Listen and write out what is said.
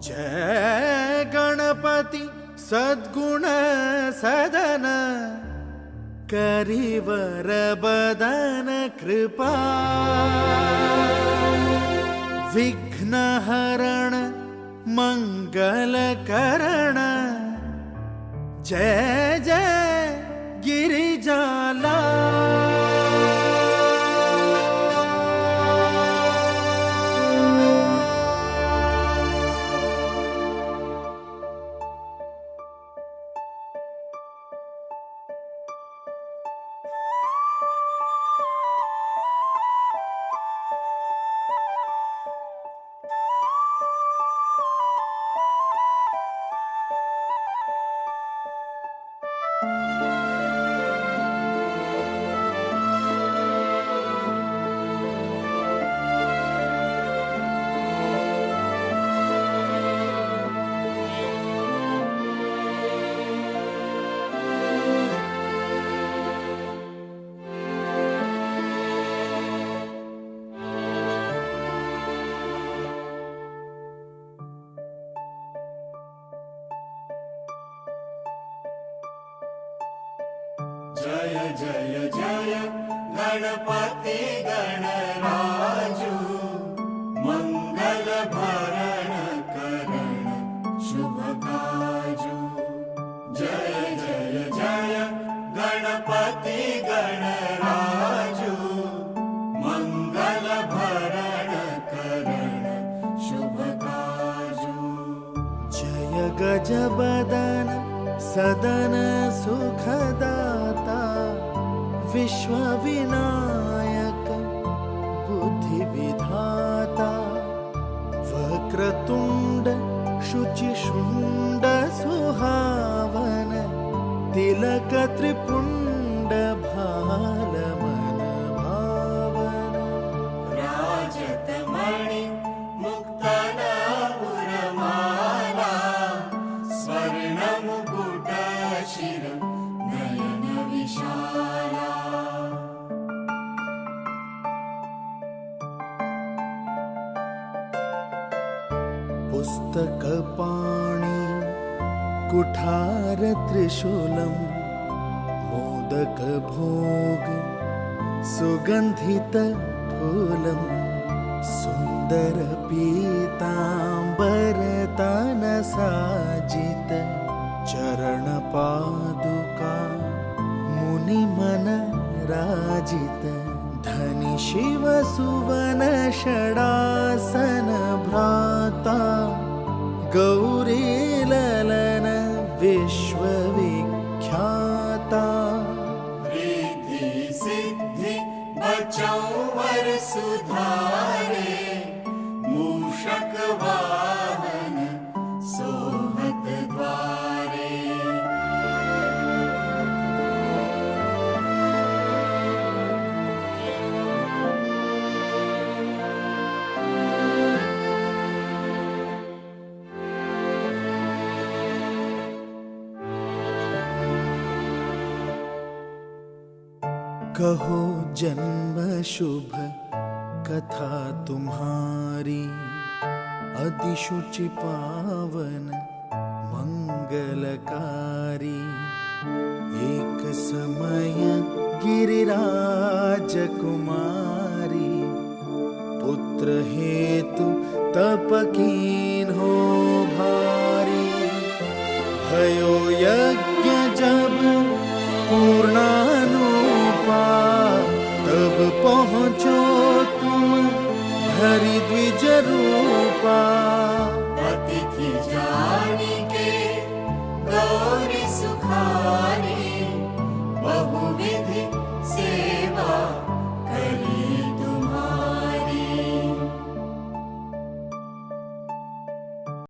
जय गणपति सद्गुण सदन करिवर बदन कृपा विघ्न हरण मंगल करण जय जय गिरिजाला। जय जय जय गणपति गणराजू मंगल भरण करण शुभ काजू। जय जय जय गणपति गणराजू मंगल भरण करण शुभ काजू। जय गजबदन सदन सुखदाता विश्व विनायक बुद्धि विधाता वक्रतुंड शुचिशुंड सुहावन तिलक त्रिपुंड भालमन भावन राजतमणि मुक्तन उरमाला स्वर्ण मुकुट शिर नयन विशाला। पुस्तक पाणी कुठार त्रिशूलम मोदक भोग सुगंधित फूलम सुंदर पीतांबर तन साजित चरण पादुका मुनि मन राजित धनि शिव सुवन षडासन भ्राता गौरी ललन विश्व विख्याता रिद्धि सिद्धि बचौ वर सुधारे मूषक वाहन सोहत द्वारे। कहो जन्म शुभ कथा तुम्हारी अतिशुचि पावन मंगलकारी। एक समय गिरिराज कुमारी पुत्र हेतु तप कीन हो भारी। भयो यज्ञ जब पूर्णानुपा तब पहुँचो तुम हरि द्विज रूपा।